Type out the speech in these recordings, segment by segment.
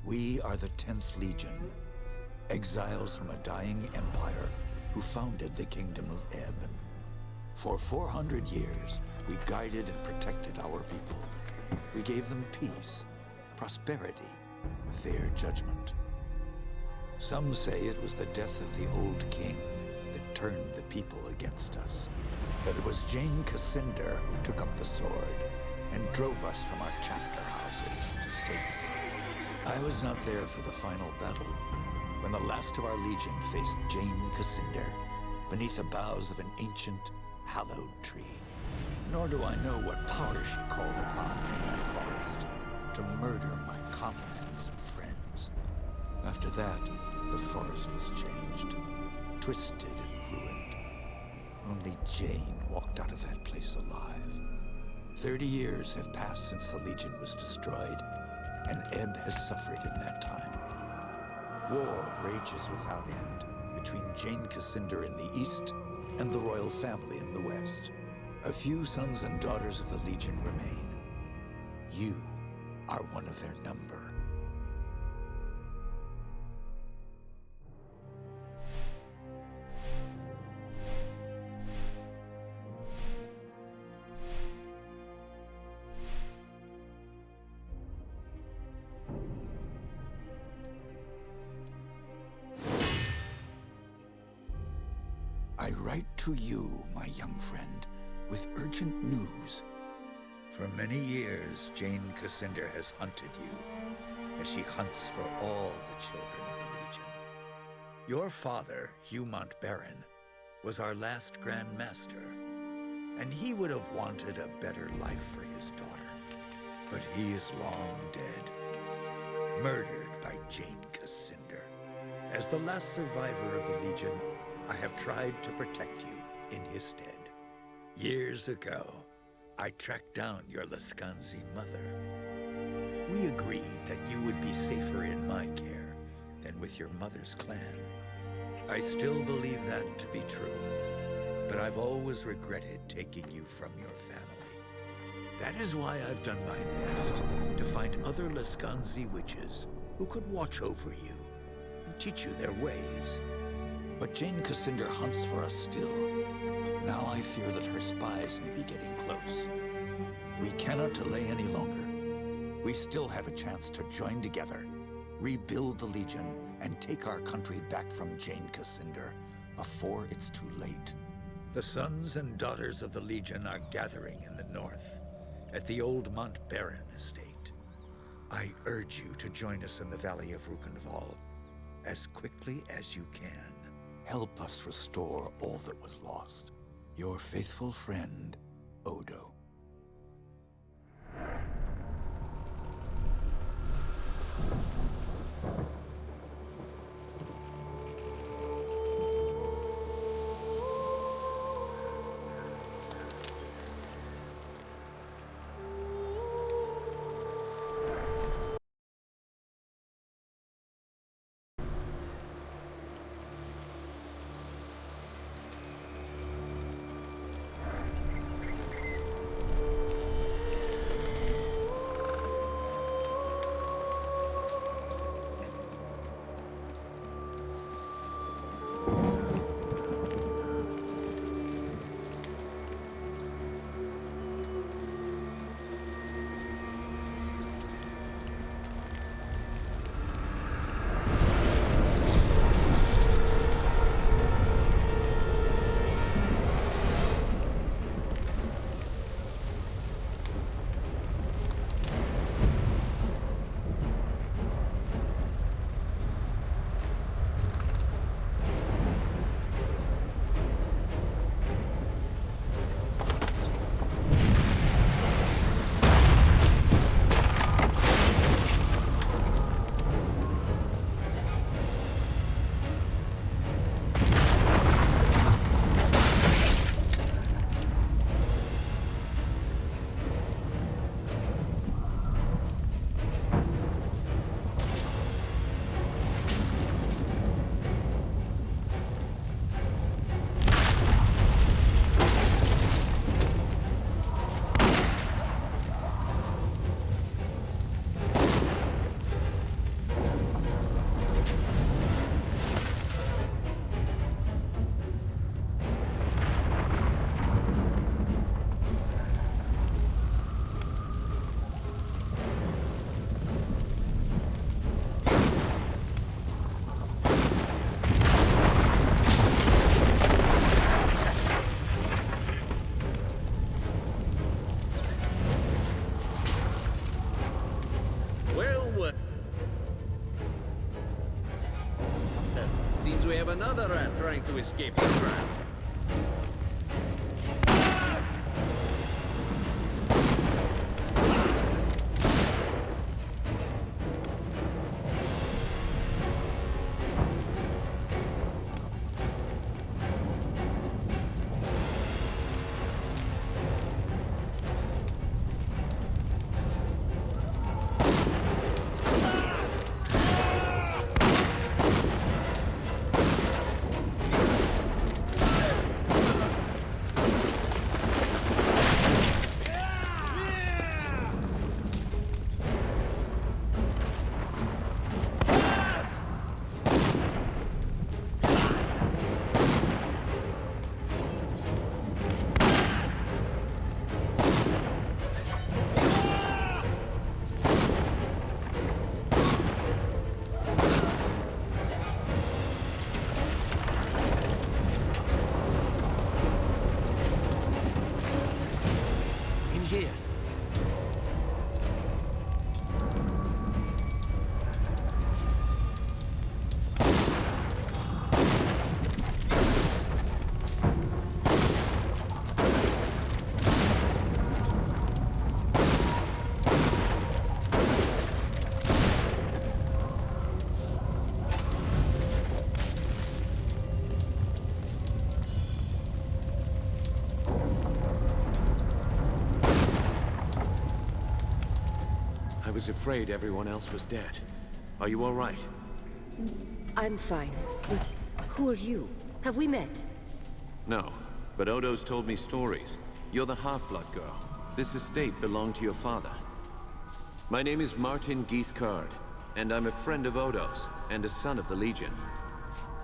We are the 10th Legion, exiles from a dying empire who founded the Kingdom of Ebb. For 400 years, we guided and protected our people. We gave them peace, prosperity, fair judgment. Some say it was the death of the old king that turned the people against us. But it was Jane Cassinder who took up the sword and drove us from our chapter houses to states. I was not there for the final battle, when the last of our legion faced Jane Cassinder beneath the boughs of an ancient, hallowed tree. Nor do I know what power she called upon in that forest to murder my comrades and friends. After that, the forest was changed, twisted and ruined. Only Jane walked out of that place alive. 30 years have passed since the Legion was destroyed, and Ebb has suffered in that time. War rages without end between Jane Cassinder in the east and the royal family in the west. A few sons and daughters of the Legion remain. You are one of their number. I write to you, my young friend, with urgent news. For many years, Jane Cassinder has hunted you, as she hunts for all the children of the Legion. Your father, Hugh Montbarron, was our last Grand Master, and he would have wanted a better life for his daughter. But he is long dead, murdered by Jane Cassinder. As the last survivor of the Legion, I have tried to protect you in his stead. Years ago, I tracked down your Lascanzi mother. We agreed that you would be safer in my care than with your mother's clan. I still believe that to be true, but I've always regretted taking you from your family. That is why I've done my best to find other Lascanzi witches who could watch over you and teach you their ways. But Jane Cassinder hunts for us still. Now I fear that her spies may be getting close. We cannot delay any longer. We still have a chance to join together, rebuild the Legion, and take our country back from Jane Cassinder before it's too late. The sons and daughters of the Legion are gathering in the north, at the old Montbarron estate. I urge you to join us in the Valley of Rukenval as quickly as you can. Help us restore all that was lost. Your faithful friend, Odo. have another rat trying to escape the trap. I was afraid everyone else was dead. Are you all right? I'm fine. But who are you? Have we met? No, but Odo's told me stories. You're the half-blood girl. This estate belonged to your father. My name is Martin Guiscard, and I'm a friend of Odo's, and a son of the Legion.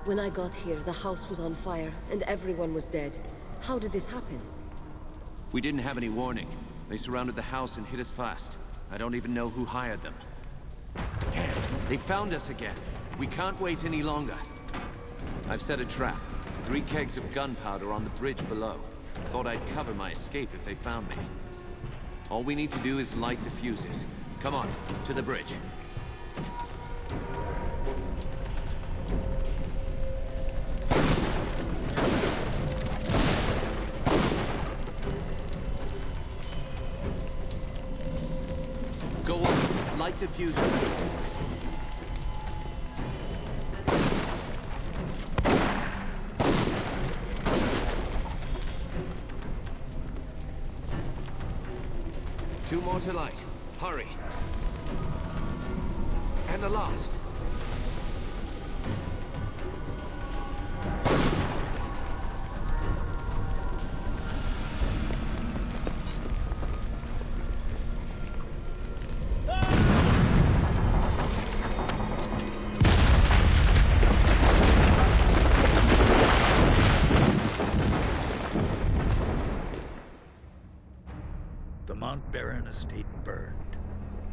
When I got here, the house was on fire, and everyone was dead. How did this happen? We didn't have any warning. They surrounded the house and hit us fast. I don't even know who hired them. They found us again. We can't wait any longer. I've set a trap. 3 kegs of gunpowder on the bridge below. Thought I'd cover my escape if they found me. All we need to do is light the fuses. Come on, to the bridge. Go on, light the fuses. 2 more to light. Hurry. And the last. The Mount Baron estate burned,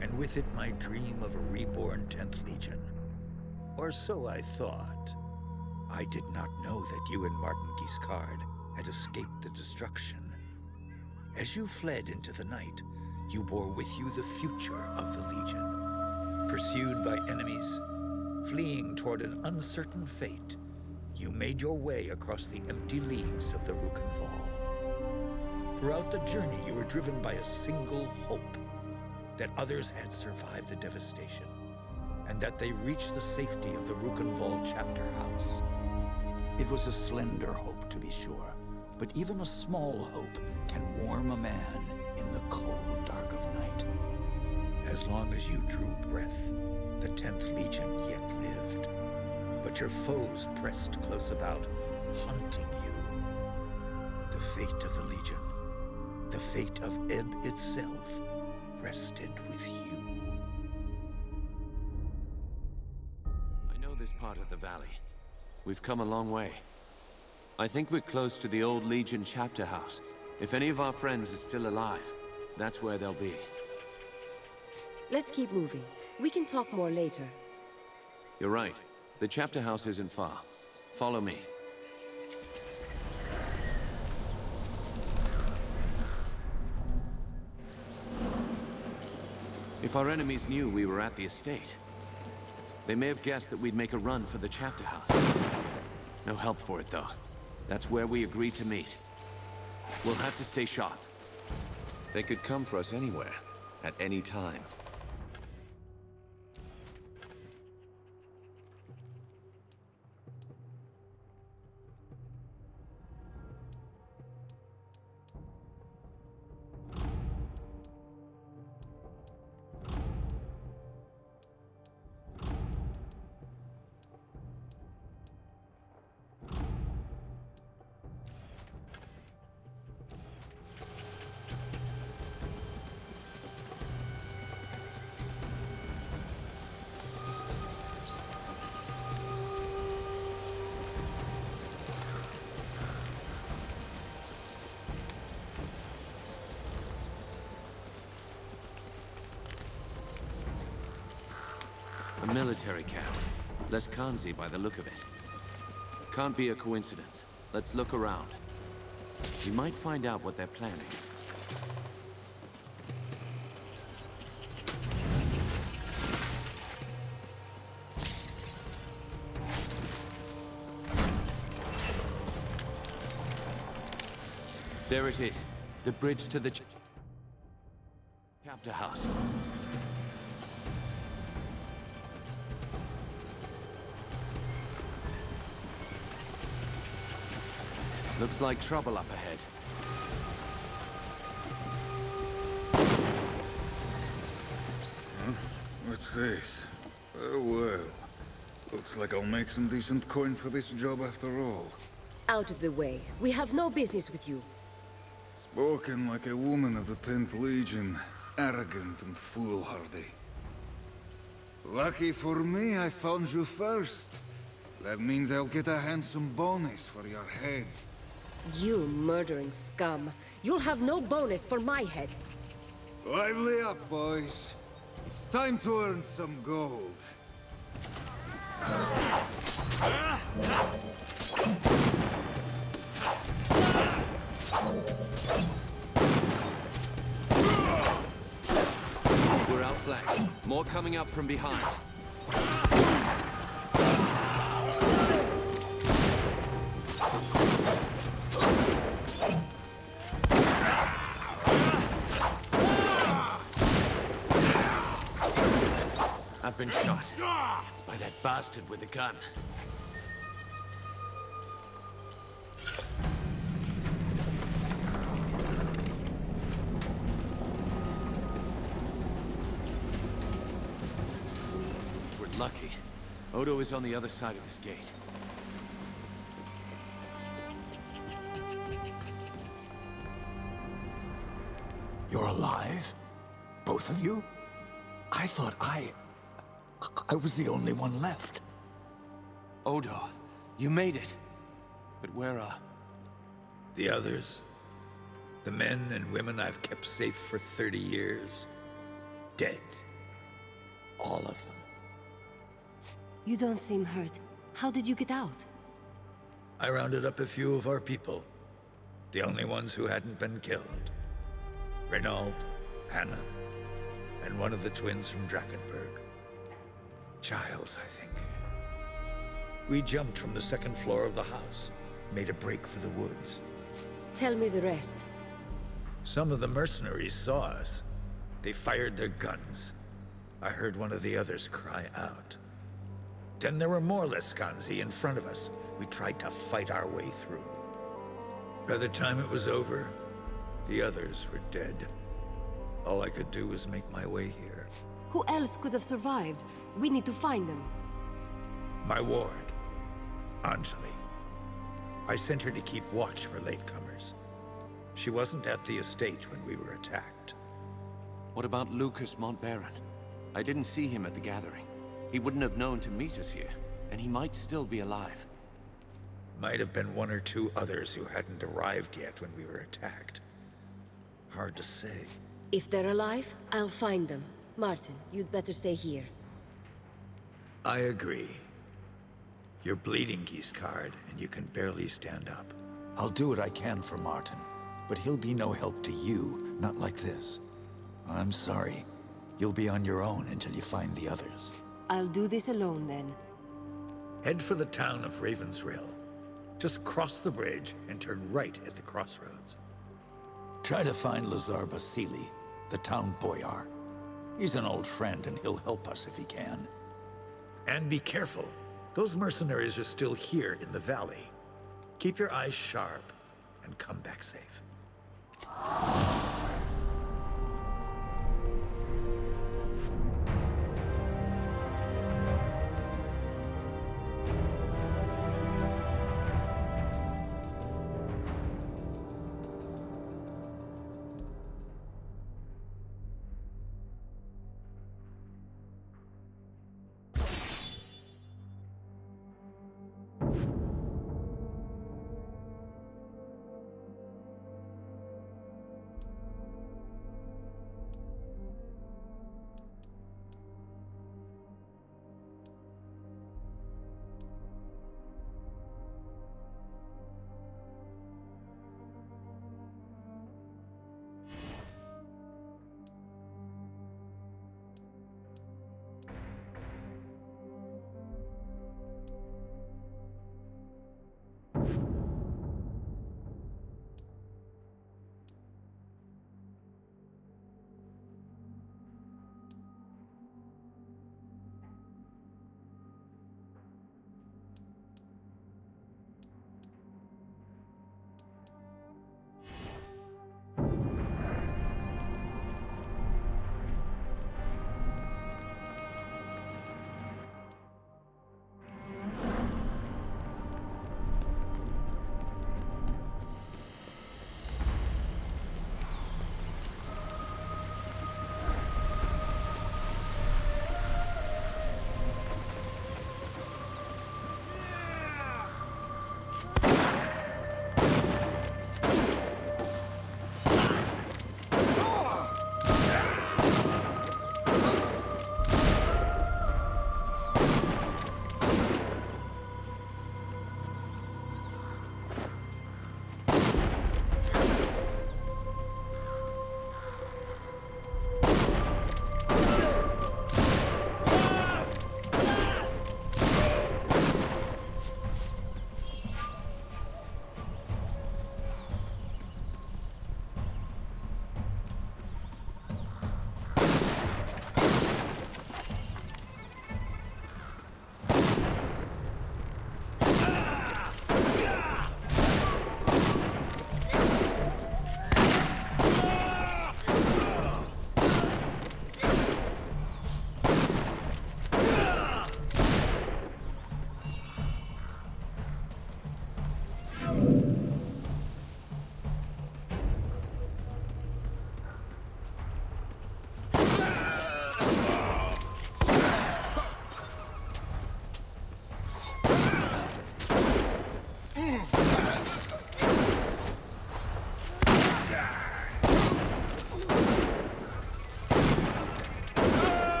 and with it my dream of a reborn 10th Legion. Or so I thought. I did not know that you and Martin Guiscard had escaped the destruction. As you fled into the night, you bore with you the future of the Legion. Pursued by enemies, fleeing toward an uncertain fate, you made your way across the empty leagues of the Rukenval. Throughout the journey, you were driven by a single hope, that others had survived the devastation, and that they reached the safety of the Rukenval chapter house. It was a slender hope, to be sure, but even a small hope can warm a man in the cold dark of night. As long as you drew breath, the 10th Legion yet lived, but your foes pressed close about, hunting you. The fate of the Legion, the fate of Ebb itself, rested with you. I know this part of the valley. We've come a long way. I think we're close to the old Legion chapter house. If any of our friends are still alive, that's where they'll be. Let's keep moving. We can talk more later. You're right. The chapter house isn't far. Follow me. If our enemies knew we were at the estate, they may have guessed that we'd make a run for the chapter house. No help for it, though. That's where we agreed to meet. We'll have to stay sharp. They could come for us anywhere, at any time. A military camp. Less Kanzi by the look of it. Can't be a coincidence. Let's look around. We might find out what they're planning. There it is. The bridge to the chapter house. Looks like trouble up ahead. Huh? What's this? Oh, well. Looks like I'll make some decent coin for this job after all. Out of the way. We have no business with you. Spoken like a woman of the 10th Legion. Arrogant and foolhardy. Lucky for me, I found you first. That means I'll get a handsome bonus for your head. You murdering scum. You'll have no bonus for my head. Lively up, boys. It's time to earn some gold. We're outflanked. More coming up from behind. I've been shot by that bastard with the gun. We're lucky. Odo is on the other side of this gate. You're alive? Both of you? I thought I was the only one left. Odo, you made it. But where are... The others? The men and women I've kept safe for 30 years? Dead. All of them. You don't seem hurt. How did you get out? I rounded up a few of our people. The only ones who hadn't been killed. Renaud, Hannah, and one of the twins from Drakenberg. Giles, I think. We jumped from the second floor of the house, made a break for the woods. Tell me the rest. Some of the mercenaries saw us. They fired their guns. I heard one of the others cry out. Then there were more Leskanzi in front of us. We tried to fight our way through. By the time it was over, the others were dead. All I could do was make my way here. Who else could have survived? We need to find them. My ward, Anjali. I sent her to keep watch for latecomers. She wasn't at the estate when we were attacked. What about Lucas Montbaron? I didn't see him at the gathering. He wouldn't have known to meet us here, and he might still be alive. Might have been one or two others who hadn't arrived yet when we were attacked. Hard to say. If they're alive, I'll find them. Martin, you'd better stay here. I agree. You're bleeding, Giscard, and you can barely stand up. I'll do what I can for Martin, but he'll be no help to you, not like this. I'm sorry. You'll be on your own until you find the others. I'll do this alone, then. Head for the town of Ravensrill. Just cross the bridge and turn right at the crossroads. Try to find Lazar Vasily, the town boyar. He's an old friend, and he'll help us if he can. And be careful. Those mercenaries are still here in the valley. Keep your eyes sharp and come back safe.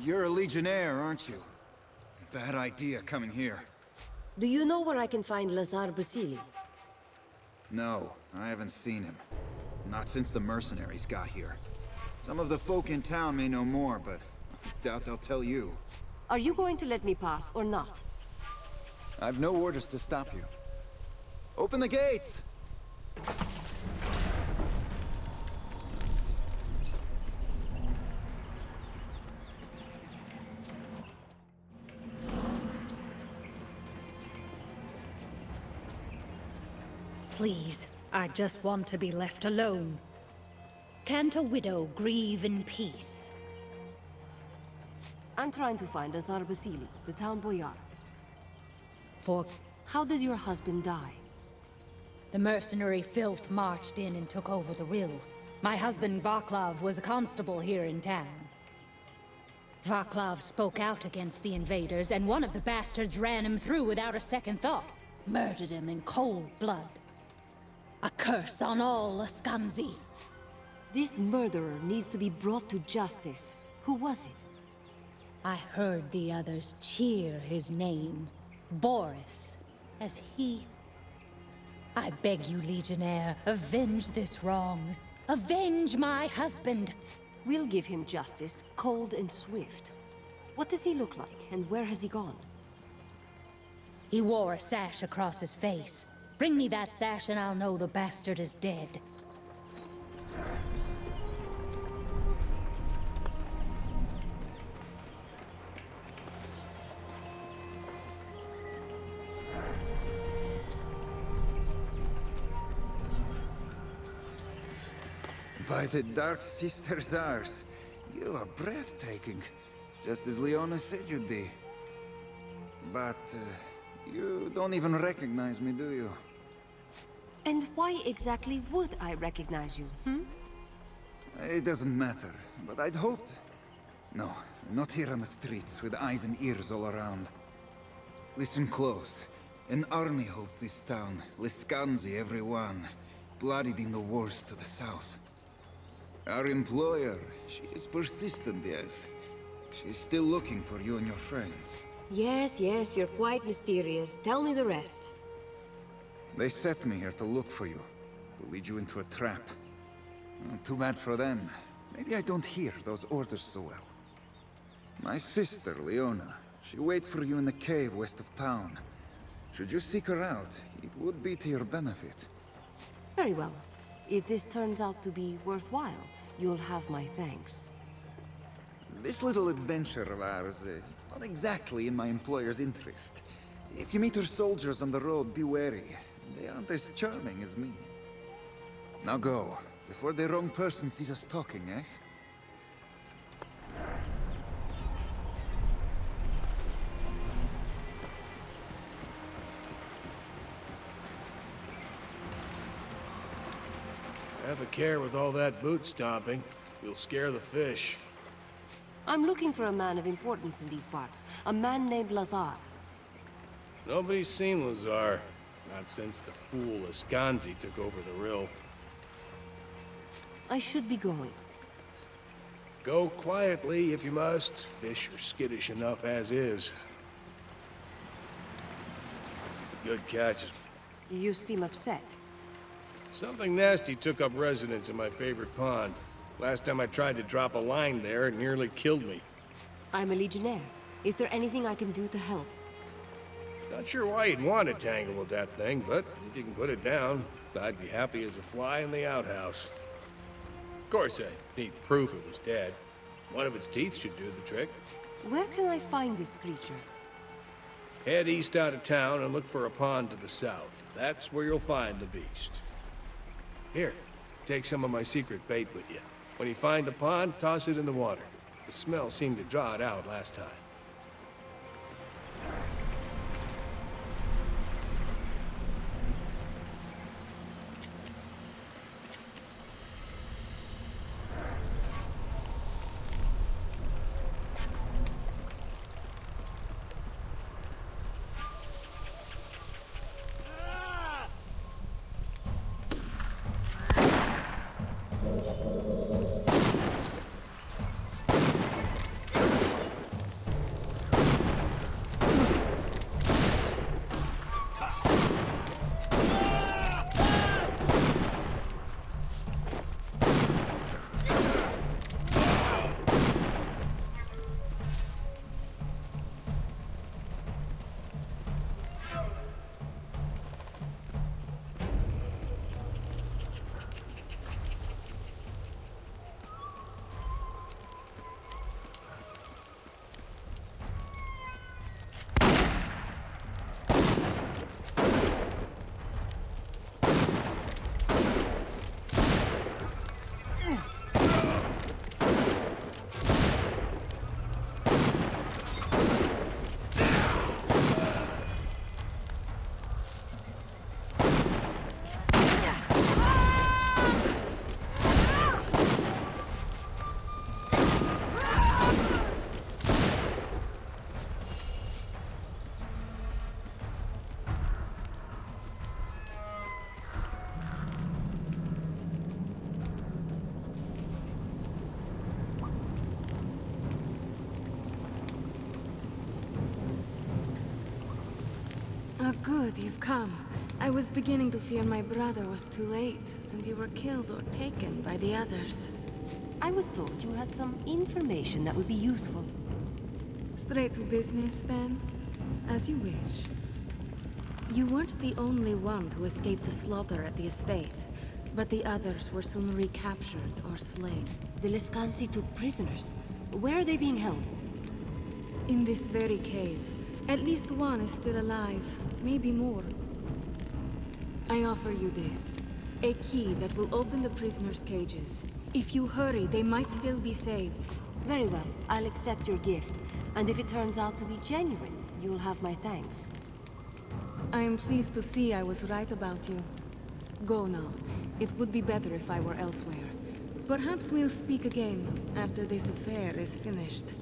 You're a Legionnaire, aren't you? Bad idea coming here. Do you know where I can find Lazar Vasily? No, I haven't seen him. Not since the mercenaries got here. Some of the folk in town may know more, but I doubt they'll tell you. Are you going to let me pass or not? I've no orders to stop you. Open the gates! Please, I just want to be left alone. can't a widow grieve in peace? I'm trying to find Lazar Vasily, the town boyar. For How did your husband die? the mercenary filth marched in and took over the rill. My husband Vaclav was a constable here in town. Vaclav spoke out against the invaders, and one of the bastards ran him through without a second thought. Murdered him in cold blood. A curse on all Askanzi. This murderer needs to be brought to justice. Who was it? I heard the others cheer his name. Boris, as he... I beg you, Legionnaire, avenge this wrong. Avenge my husband. We'll give him justice, cold and swift. What does he look like, and where has he gone? He wore a sash across his face. Bring me that sash and I'll know the bastard is dead. By the Dark Sister's Ars, you are breathtaking, just as Leona said you'd be. But you don't even recognize me, do you? And why exactly would I recognize you, It doesn't matter, but I'd hoped. No, not here on the streets with eyes and ears all around. Listen close. An army holds this town, Liskanzi everyone, bloodied in the wars to the south. Our employer, she is persistent, yes. She's still looking for you and your friends. Yes, you're quite mysterious. Tell me the rest. They set me here to look for you, to lead you into a trap. Too bad for them. Maybe I don't hear those orders so well. My sister, Leona, she waits for you in the cave west of town. Should you seek her out, it would be to your benefit. Very well. If this turns out to be worthwhile, you'll have my thanks. This little adventure of ours, not exactly in my employer's interest. If you meet her soldiers on the road, be wary. They aren't as charming as me. Now go, before the wrong person sees us talking, eh? Have a care with all that boot stomping. You'll scare the fish. I'm looking for a man of importance in these parts. A man named Lazar. Nobody's seen Lazar. Not since the fool Askanzi took over the rill. I should be going. Go quietly if you must. Fish are skittish enough as is. Good catch. You seem upset. Something nasty took up residence in my favorite pond. Last time I tried to drop a line there, it nearly killed me. I'm a legionnaire. Is there anything I can do to help? Not sure why you'd want to tangle with that thing, but if you can put it down, I'd be happy as a fly in the outhouse. Of course, I need proof it was dead. One of its teeth should do the trick. Where can I find this creature? Head east out of town and look for a pond to the south. That's where you'll find the beast. Here, take some of my secret bait with you. When you find the pond, toss it in the water. The smell seemed to draw it out last time. Oh, good, you've come. I was beginning to fear my brother was too late, and you were killed or taken by the others. I was told you had some information that would be useful. Straight to business, then? As you wish. You weren't the only one to escape the slaughter at the estate, but the others were soon recaptured or slain. The Lescansi took prisoners. Where are they being held? In this very cave. At least one is still alive, maybe more. I offer you this. A key that will open the prisoners' cages. If you hurry, they might still be saved. Very well. I'll accept your gift. And if it turns out to be genuine, you'll have my thanks. I am pleased to see I was right about you. Go now. It would be better if I were elsewhere. Perhaps we'll speak again after this affair is finished.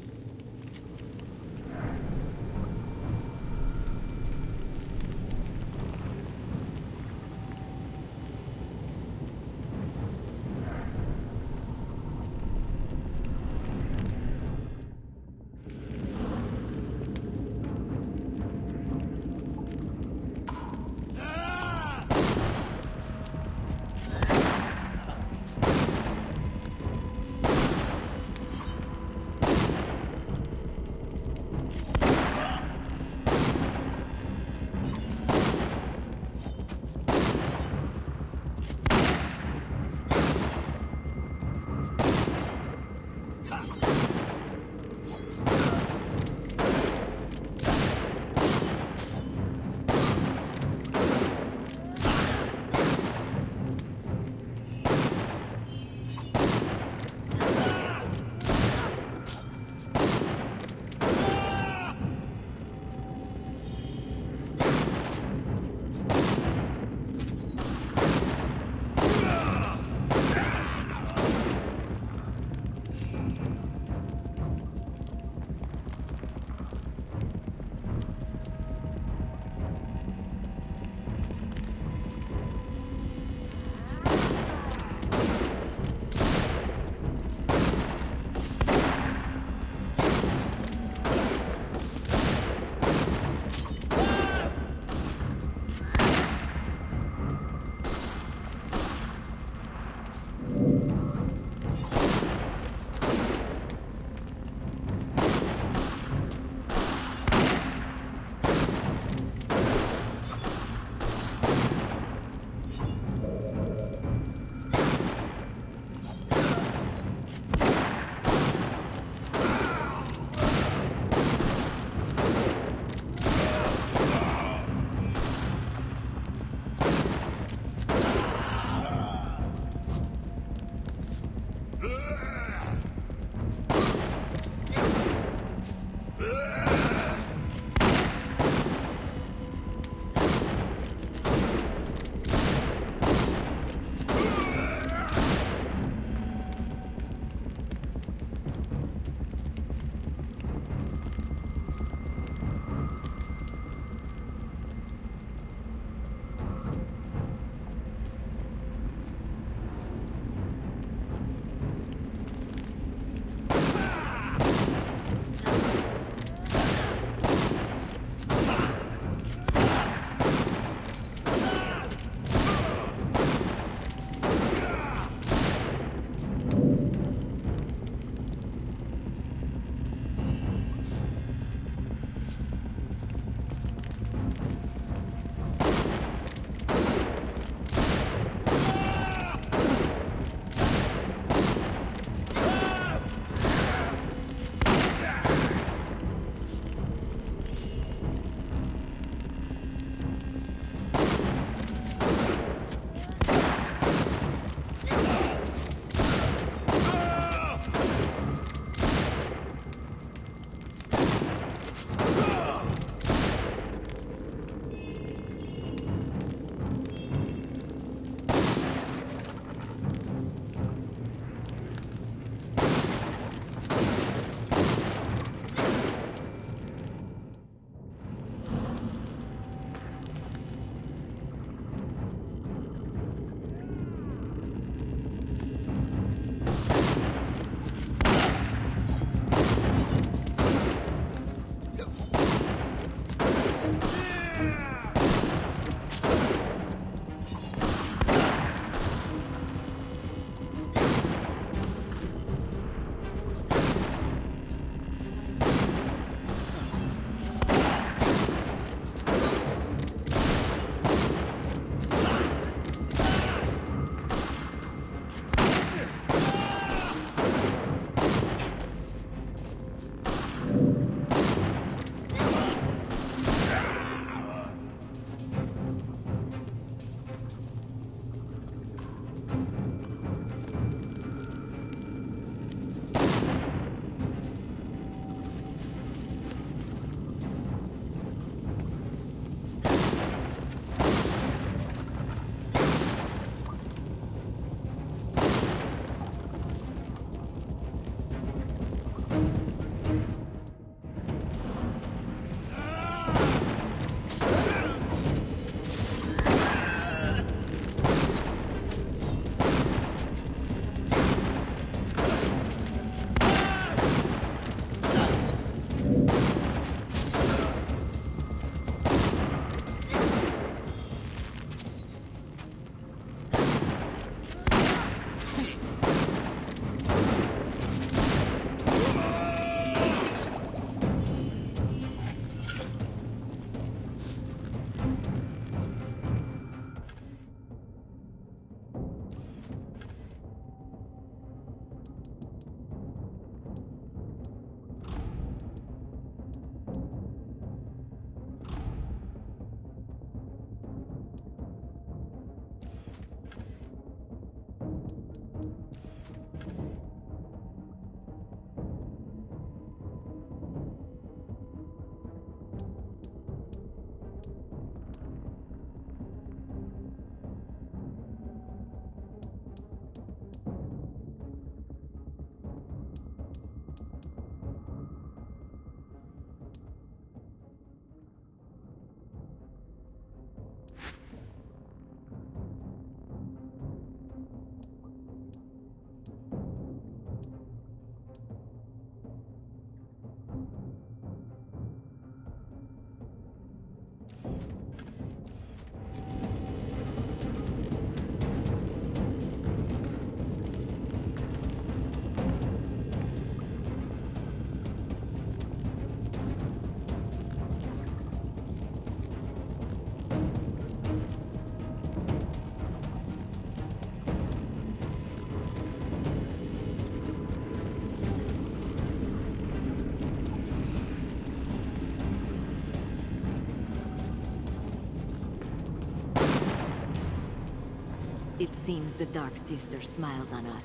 It seems the Dark Sister smiles on us.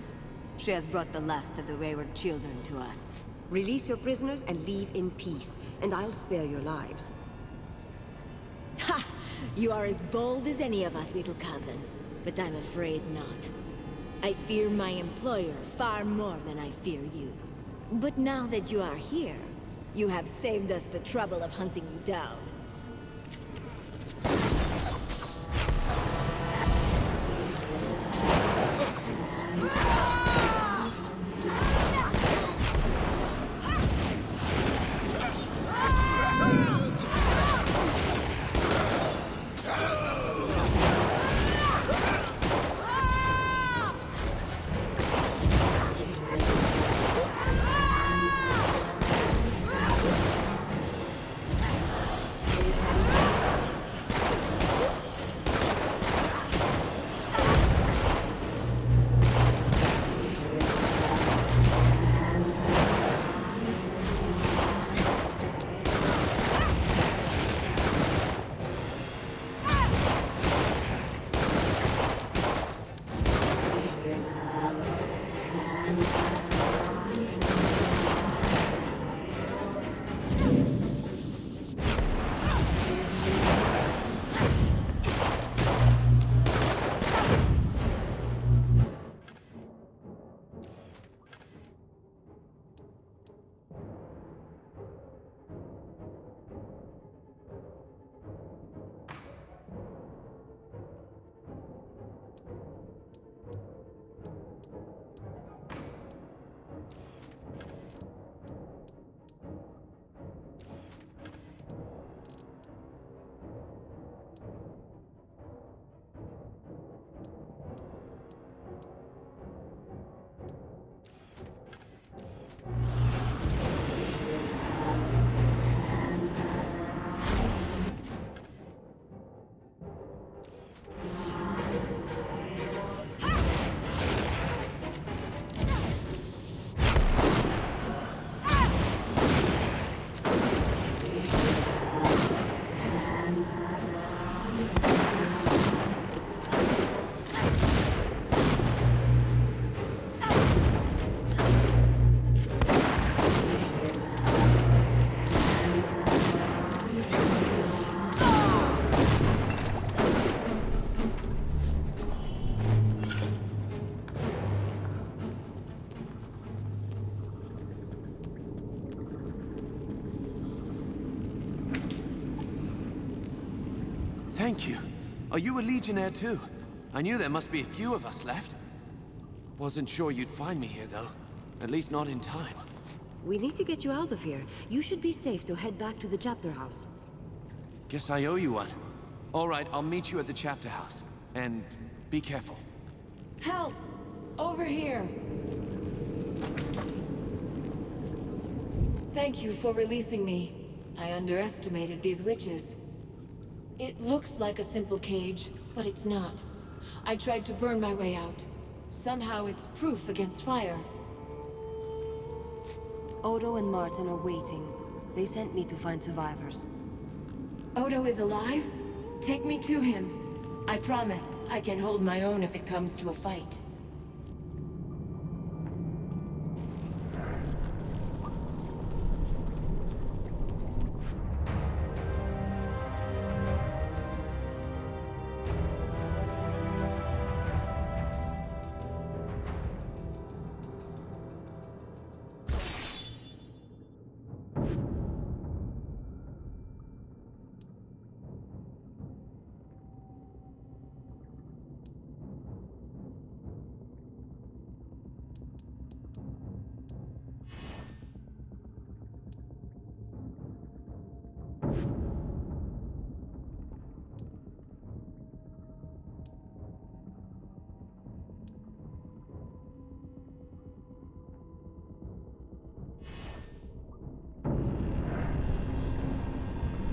She has brought the last of the wayward children to us. Release your prisoners and leave in peace, and I'll spare your lives. Ha! You are as bold as any of us, little cousin. But I'm afraid not. I fear my employer far more than I fear you. But now that you are here, you have saved us the trouble of hunting you down. Thank you. Are you a Legionnaire too? I knew there must be a few of us left. Wasn't sure you'd find me here, though. At least not in time. We need to get you out of here. You should be safe, so head back to the chapter house. Guess I owe you one. All right, I'll meet you at the chapter house. And be careful. Help! Over here! Thank you for releasing me. I underestimated these witches. It looks like a simple cage, but it's not. I tried to burn my way out. Somehow it's proof against fire. Odo and Martin are waiting. They sent me to find survivors. Odo is alive? Take me to him. I promise I can hold my own if it comes to a fight.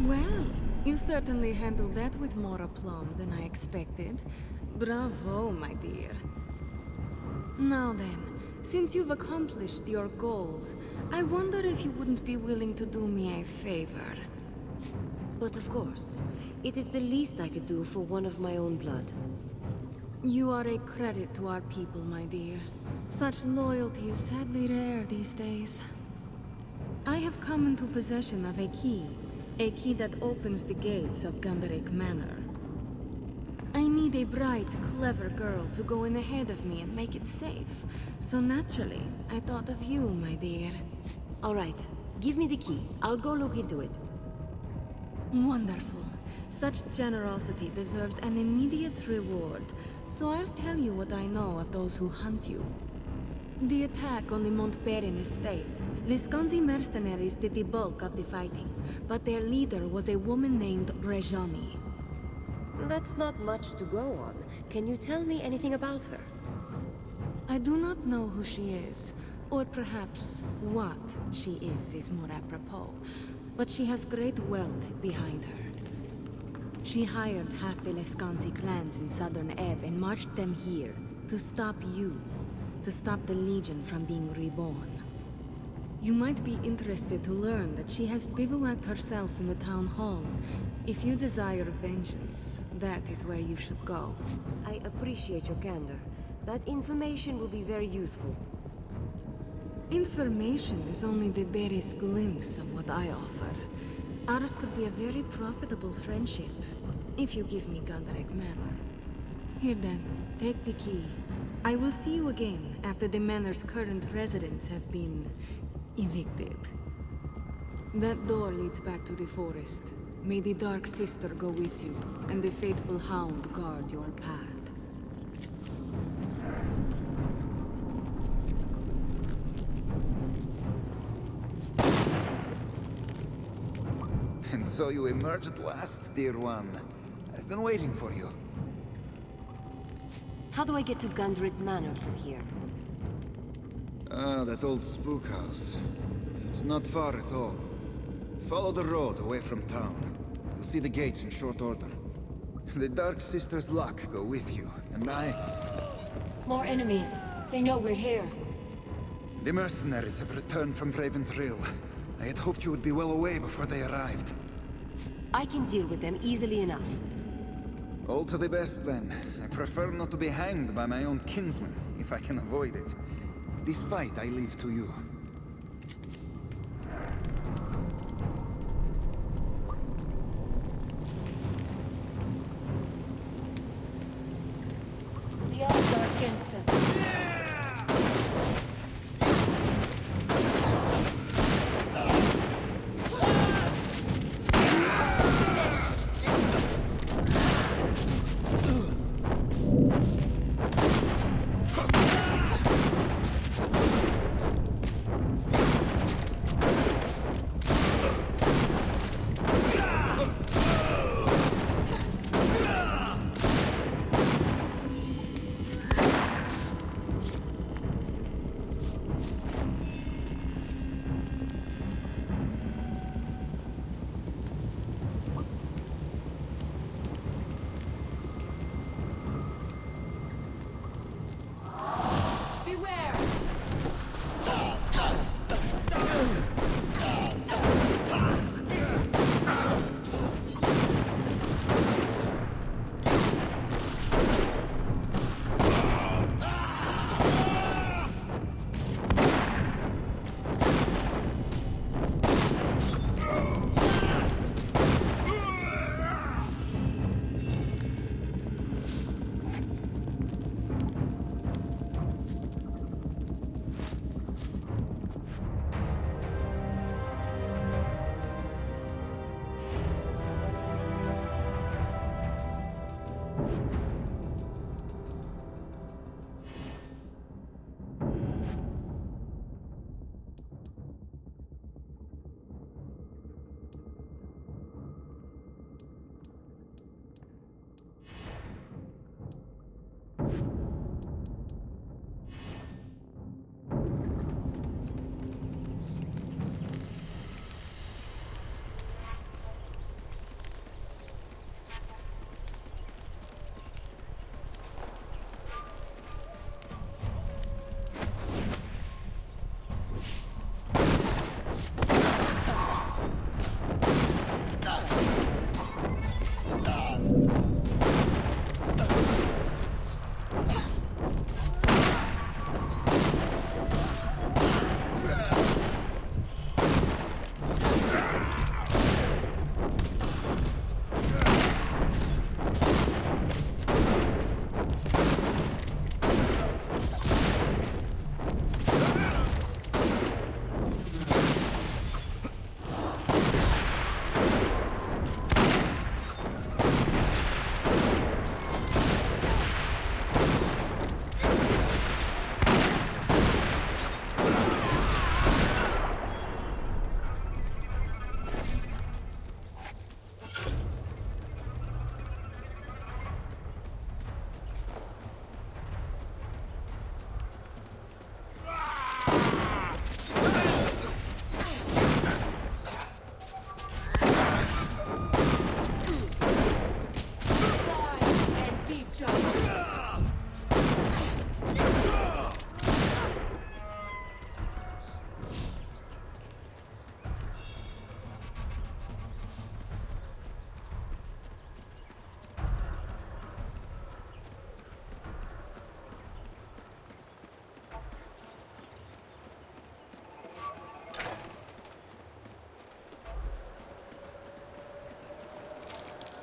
Well, you certainly handled that with more aplomb than I expected. Bravo, my dear. Now then, since you've accomplished your goals, I wonder if you wouldn't be willing to do me a favor. But of course, it is the least I could do for one of my own blood. You are a credit to our people, my dear. Such loyalty is sadly rare these days. I have come into possession of a key that opens the gates of Gunderic Manor. I need a bright, clever girl to go in ahead of me and make it safe. So naturally, I thought of you, my dear. All right. Give me the key. I'll go look into it. Wonderful. Such generosity deserves an immediate reward. So I'll tell you what I know of those who hunt you. The attack on the Montperin estate, Visconti mercenaries did the bulk of the fighting, but their leader was a woman named Rejani. That's not much to go on. Can you tell me anything about her? I do not know who she is, or perhaps what she is more apropos, but she has great wealth behind her. She hired half the Visconti clans in southern Ebb and marched them here to stop you, to stop the Legion from being reborn. You might be interested to learn that she has bivouacked herself in the town hall. If you desire vengeance, that is where you should go. I appreciate your candor. That information will be very useful. Information is only the barest glimpse of what I offer. Ours could be a very profitable friendship, if you give me Gunderic Manor. Here then, take the key. I will see you again after the manor's current residents have been evicted. That door leads back to the forest. May the Dark Sister go with you, and the faithful hound guard your path. And so you emerge at last, dear one. I've been waiting for you. How do I get to Gunderic Manor from here? Ah, that old spook house. It's not far at all. Follow the road away from town. You'll see the gates in short order. The Dark Sister's luck go with you, and More enemies. They know we're here. The mercenaries have returned from Raven's Rill. I had hoped you would be well away before they arrived. I can deal with them easily enough. All to the best, then. I prefer not to be hanged by my own kinsman, if I can avoid it. This fight I leave to you. The odds are against us.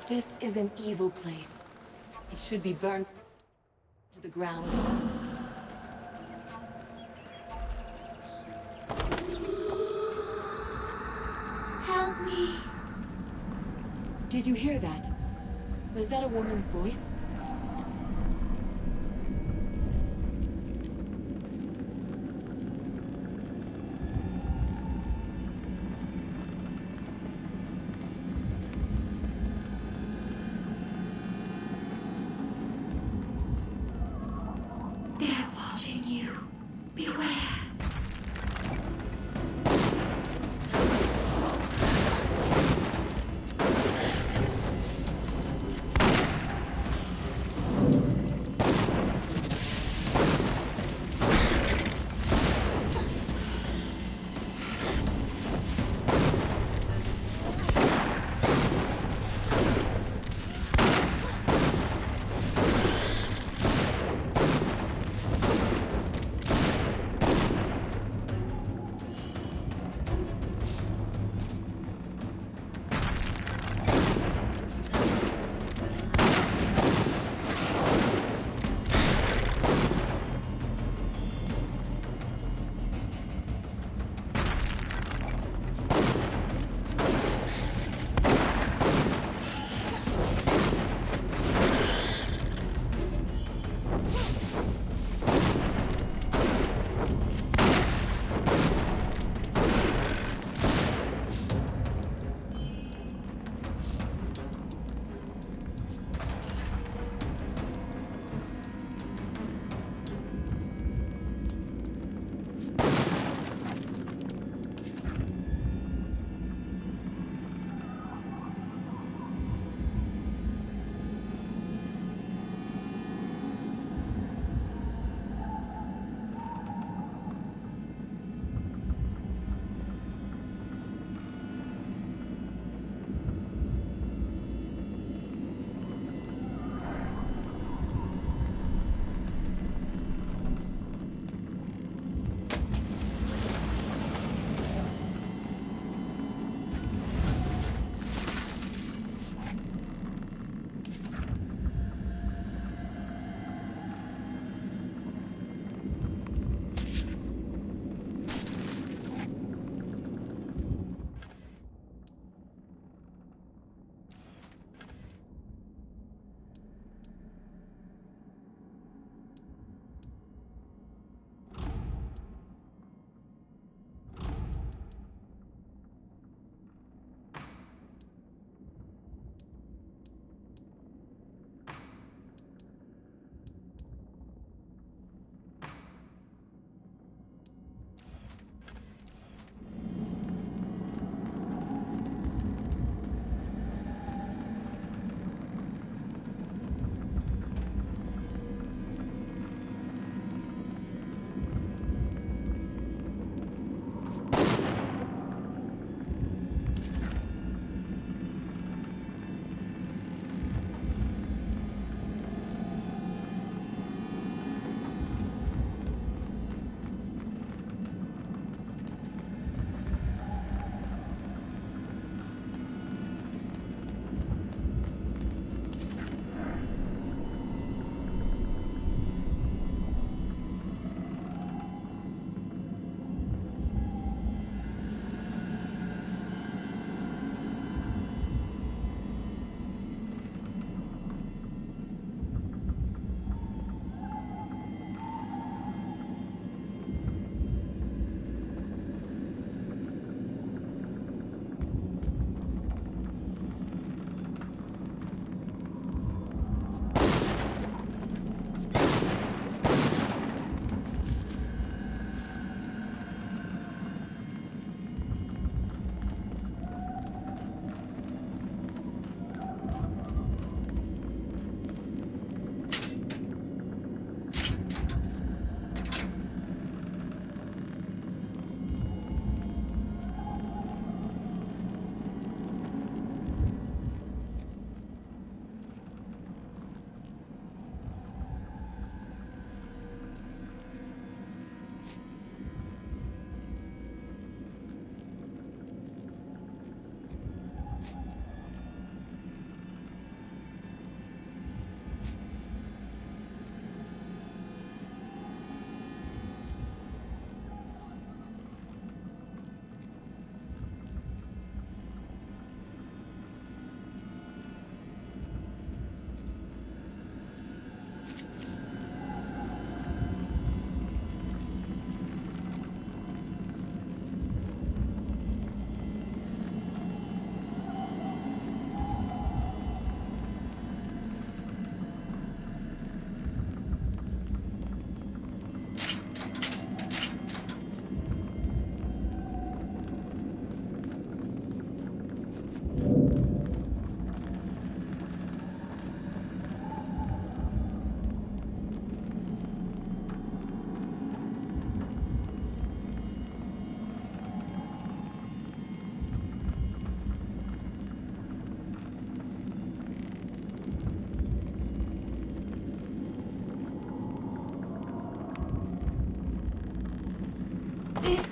This is an evil place. It should be burned to the ground. Help me! Did you hear that? Was that a woman's voice? They're watching you. Beware.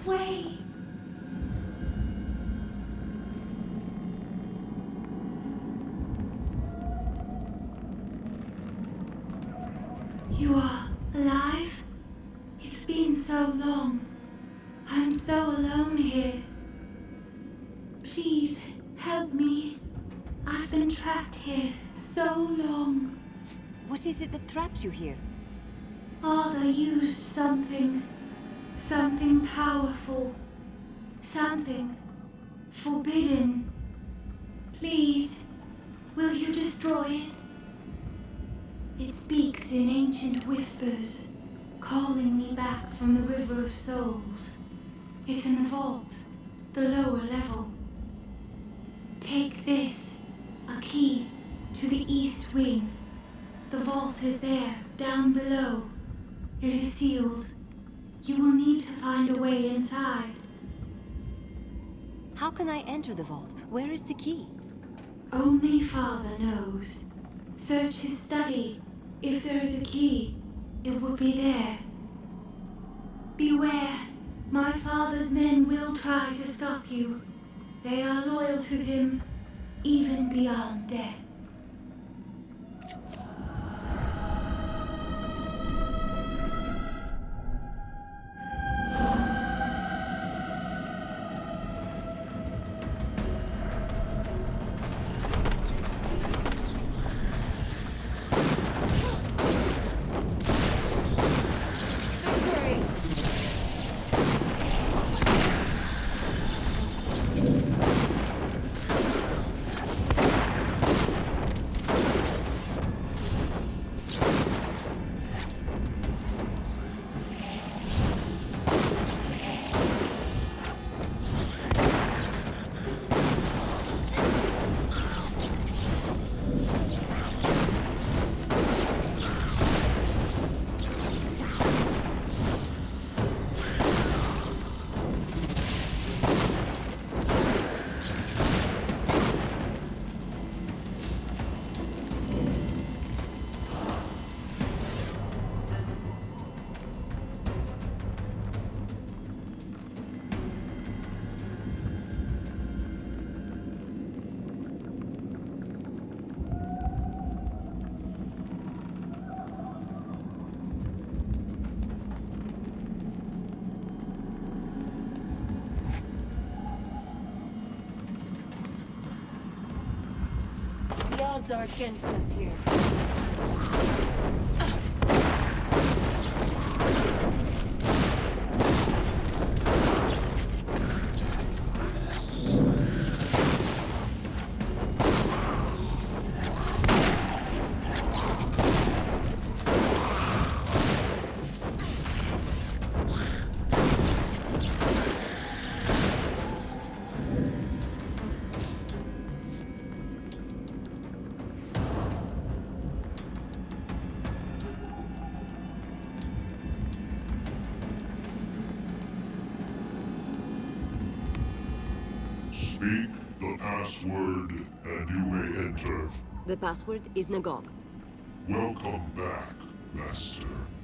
way. You are alive? It's been so long. I'm so alone here. Please, help me. I've been trapped here so long. What is it that traps you here? Father used something powerful, something forbidden. Please, will you destroy it? It speaks in ancient whispers, calling me back from the River of Souls. It's in the vault, the lower level. Take this, a key to the east wing. The vault is there, down below. It is sealed. You will need to find a way inside. How can I enter the vault? Where is the key? Only Father knows. Search his study. If there is a key, it will be there. Beware. My father's men will try to stop you. They are loyal to him, even beyond death. The odds are against us here. Speak the password, and you may enter. The password is Nagog. Welcome back, Master.